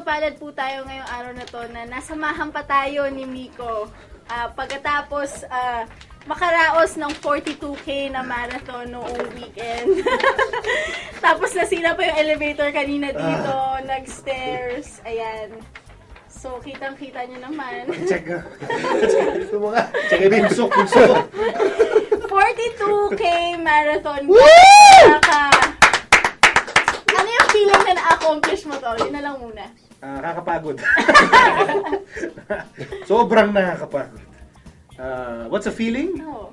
mapalad po tayo ngayong araw na to na nasamahan pa tayo ni Miko. Pagkatapos makaraos ng 42K na marathon noong weekend. Tapos nasira pa yung elevator kanina dito, nag-stairs, ayan. So, kitang-kita nyo naman. Check nga. Ito mo nga. Check nga yung busok. 42K marathon. Ano yung feeling na na-accomplish mo to? Yun na lang muna. Kakapagod. Sobrang nakakapagod. What's the feeling? No.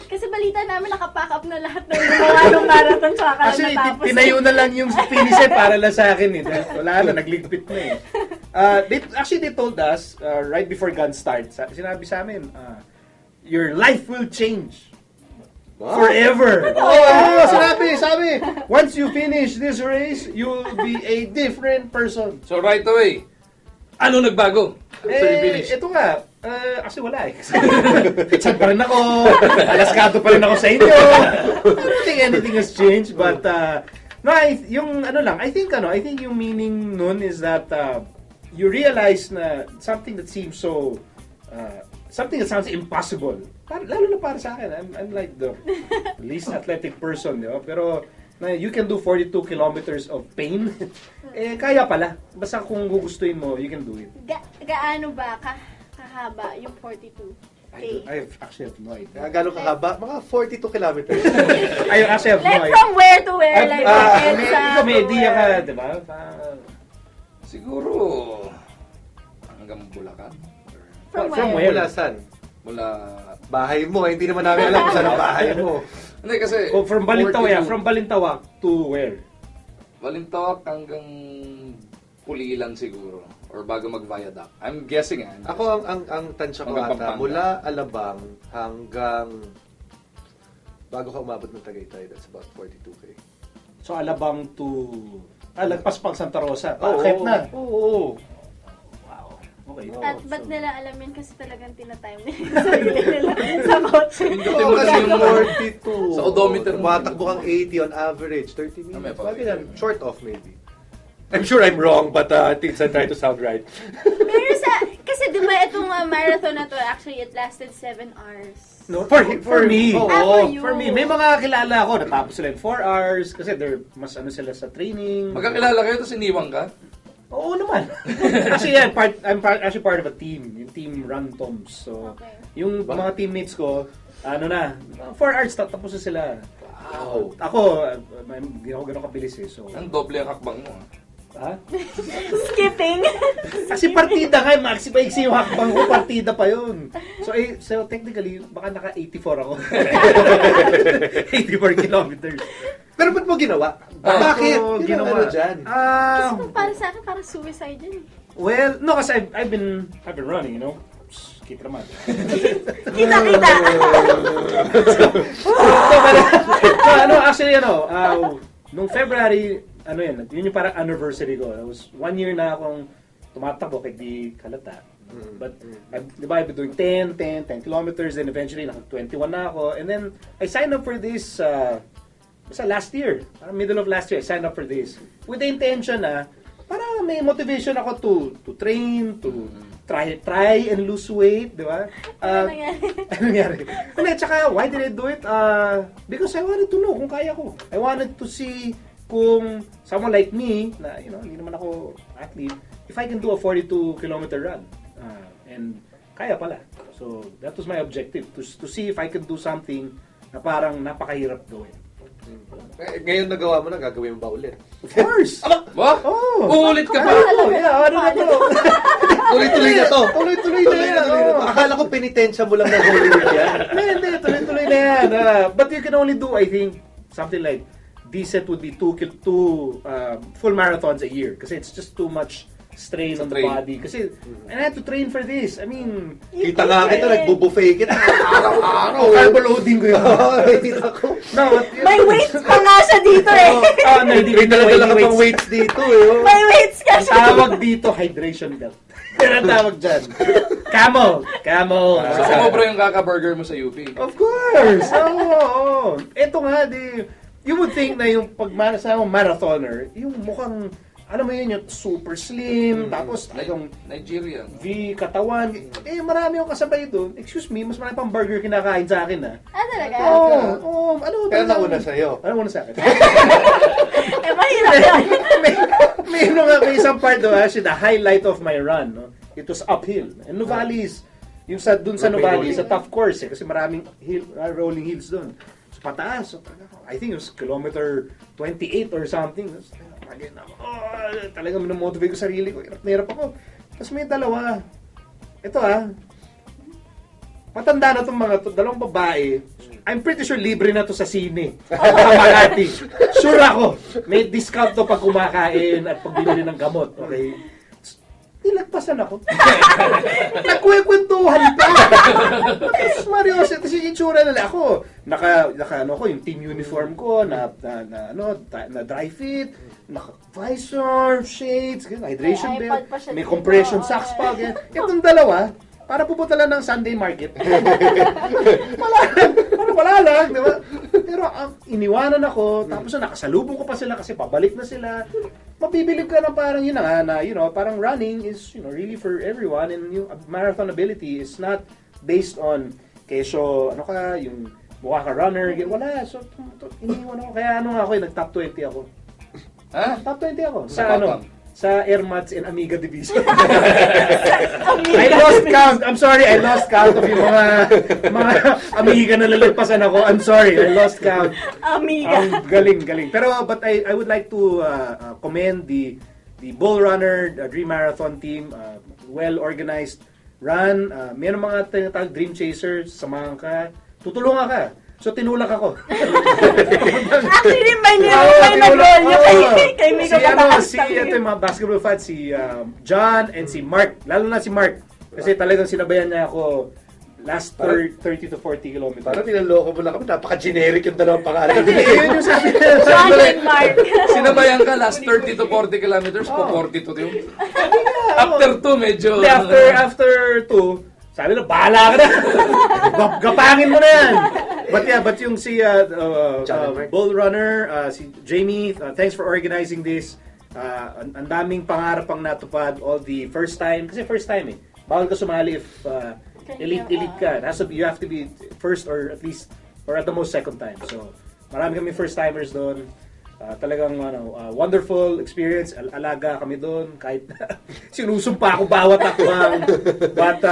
Kasi balita namin nakapack up na lahat ng gumawa ng marathon sa ka Actually, natapos. tinayo na lang yung finish para lang sa akin. Wala na, nagligpit na eh. They told us, right before gun start, sinabi sa amin, your life will change. Wow. Forever. Sabi. Once you finish this race, you'll be a different person. So right away, ano nagbago? Ito nga, actually wala eh. Pitsan pa rin ako, alaskado pa rin ako sa inyo. I don't think anything has changed, but no, I think yung meaning nun is that you realize na something that seems so something that sounds impossible. Lalo na para sa akin, I'm like the least athletic person, di ba? Pero you can do 42 kilometers of pain. Kaya pala. Basta kung gugustuhin mo, you can do it. Gaano ba kahaba yung 42? I actually have no idea. Gano'ng kahaba? Mga 42 kilometers. I actually have no idea. Like from where to where? Like Ikaw may idea ka, di ba? Siguro, hanggang Bulacan. From where? Mula saan? Mula... Bahay mo. Hindi naman namin alam kung saan ang bahay mo. Hindi kasi... From Balintawak to where? Balintawak hanggang Pulilan siguro. Or bago mag-viaduct. I'm guessing Ako ang tansya ko ata, mula Alabang hanggang bago ka umabot ng Tagaytay, that's about 42K. So Alabang to... lagpas pang Santa Rosa. Oo. Kahit na. Oo. Okay. At ba't nila alam yun? Kasi talagang tinatime nila yung sarili nila sa kotse. Oo, kasi 42. Sa odometer mo. Matakbo kang 80 on average, 30 minutes. May Bagay yan, short off maybe. I'm sure I'm wrong, but I think I try to sound right. Pero kasi diba itong marathon na to, actually it lasted 7 hours. No, for me. For you. May mga kilala ako, natapos sila in 4 hours kasi mas sila sa training. Magkakilala kayo, tapos iniwang ka? Oo naman. Actually, I'm actually part of a team. Yung team Run Toms. So, yung mga teammates ko, 4 hours tapos na sila. Wow. Ako, hindi ako gano'ng kabilis eh. So, Ang doble ang hakbang mo. ha? Skipping. Kasi partida nga, maiksi yung hakbang ko, partida pa yun. So technically, baka naka 84 ako. 84 kilometers. Pero ba't mo ginawa? Bakit? Ginawa ano dyan? Kasi kung para sa akin, parang suicide yun. Well, no, kasi I've been running, you know. Kita naman. Kita. Actually, nung February, yun yung parang anniversary ko. It was 1 year na akong tumatakbo kahit di kalata. But, di ba, I've been doing 10 kilometers, then eventually, 21 na ako. And then, I signed up for this, last year, parang middle of last year, I signed up for this. With the intention na, parang may motivation ako to train, to try and lose weight, di ba? Ano nangyari? Hindi, tsaka, why did I do it? Because I wanted to know kung kaya ko. I wanted to see kung someone like me, na, hindi naman ako athlete, if I can do a 42-kilometer run. And kaya pala. So, that was my objective, to see if I can do something na parang napakahirap gawin. Ngayon nagawa mo na, gagawin mo ba ulit? Of course! Ba? Uulit ka pa? Tuloy-tuloy na to. Tuloy-tuloy na yan. Akala ko penitensya mo lang ng Holy Week yan. Hindi, tuloy-tuloy na yan. But you can only do, I think, something like, decent would be two full marathons a year. Kasi it's just too much strain on the body. Kasi, I had to train for this. I mean, kita nga kita, nagbo-buffet kita. Araw-araw. Carbo loading ko yun. Kita ko. No, May weights pa nga siya dito eh. No, hindi May dala-dala ka pang weights dito eh. May weights ka Ang siya. tawag dito, hydration belt. Pero ang tawag dyan, Camel. So, sumobra yung kaka-burger mo sa UP? Of course! Oo. Ito nga, you would think na yung pagmarathon marathoner, yung mukhang alam mo yun, yung super slim, tapos talagang Nigerian. V, katawan. Marami akong kasabay doon. Excuse me, mas marami pang burger kinakain sa akin, ha? Talaga? Ano Pero talagang- nauna sa'yo. Ano muna sa akin? Mahirap yun. may isang part doon, actually, the highlight of my run, no? It was uphill. And Nuvali's, yung dun sa Nuvali, sa tough course, kasi maraming rolling hills doon. So, pataas. So, I think it was kilometer 28 or something. Again, talagang minomotivate ko sarili ko. Hirap na hirap ako. Tapos may dalawa. Ito matanda na itong dalawang babae. I'm pretty sure libre na to sa sine. Makati. Sure ako. May discount to pag kumakain at pag bibili ng gamot. Okay? Nilagpasan ako. Nagkwekwentuhan pa. Tapos Marios, tapos yung itsura nila ako. Naka yung team uniform ko, na dry fit, naka visor, shades, hydration May belt, iPad pa siya may dito. compression socks pa. Itong dalawa, para pupunta lang ng Sunday market. wala lang, di ba? Pero iniwanan ako, tapos nakasalubong ko pa sila kasi pabalik na sila. Mabibilib ka na parang yun na nga, na, parang running is, really for everyone, and yung marathon ability is not based on, kesyo, yung mukha ka runner, wala. So, iniwan ako. Kaya ako, nag-top 20 ako. Ha? Top 20 ako. Napapang. Sa Air Mats and Amiga Division. I lost count. I'm sorry, I lost count of yung mga Amiga na lalagpasan ako. I'm sorry, I lost count. Amiga. Ang galing. Pero, but I would like to commend the Bull Runner Dream Marathon team. Well-organized run. Meron mga tinatawag Dream Chasers, samahan ka. Tutulungan ka. So, tinulak ako. Actually, may nag-roll nyo kay Miko Ito yung mga basketball fans, si John and si Mark. Lalo na si Mark. Kasi talagang sinabayan niya ako last 30 to 40 kilometers. Parang tinaloko mo lang kami. Napaka-generic yung dalawang pangalan. Yun yung sabi niya. John and Mark. Sinabayan ka last 30 to 40 kilometers, po 42 yun. After 2, medyo... After 2, sabi na, bahala ka na. Gapangin mo na yan. But yung si Bull Runner, si Jamie, thanks for organizing this. Ang daming pangarap pang natupad, all the first time. Kasi first time bawal ka sumali if elite ka. You have to be first or at least, or at the most second time. So, marami kami first timers doon. Talagang wonderful experience. Alaga kami doon kahit sinusumpa ako bawat akbang. But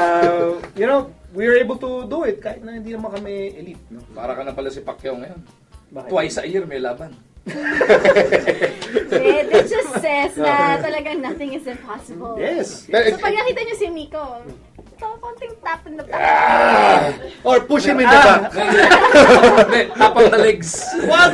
we were able to do it kahit na hindi naman kami elite, no? Para ka na pala si Pacquiao ngayon. Bakit? Twice a year may laban. It just says na talagang nothing is impossible. Yes. So pag nakita niyo si Miko, konting tap in the back. Or push him in the back. Hindi, tap on the legs. Wag!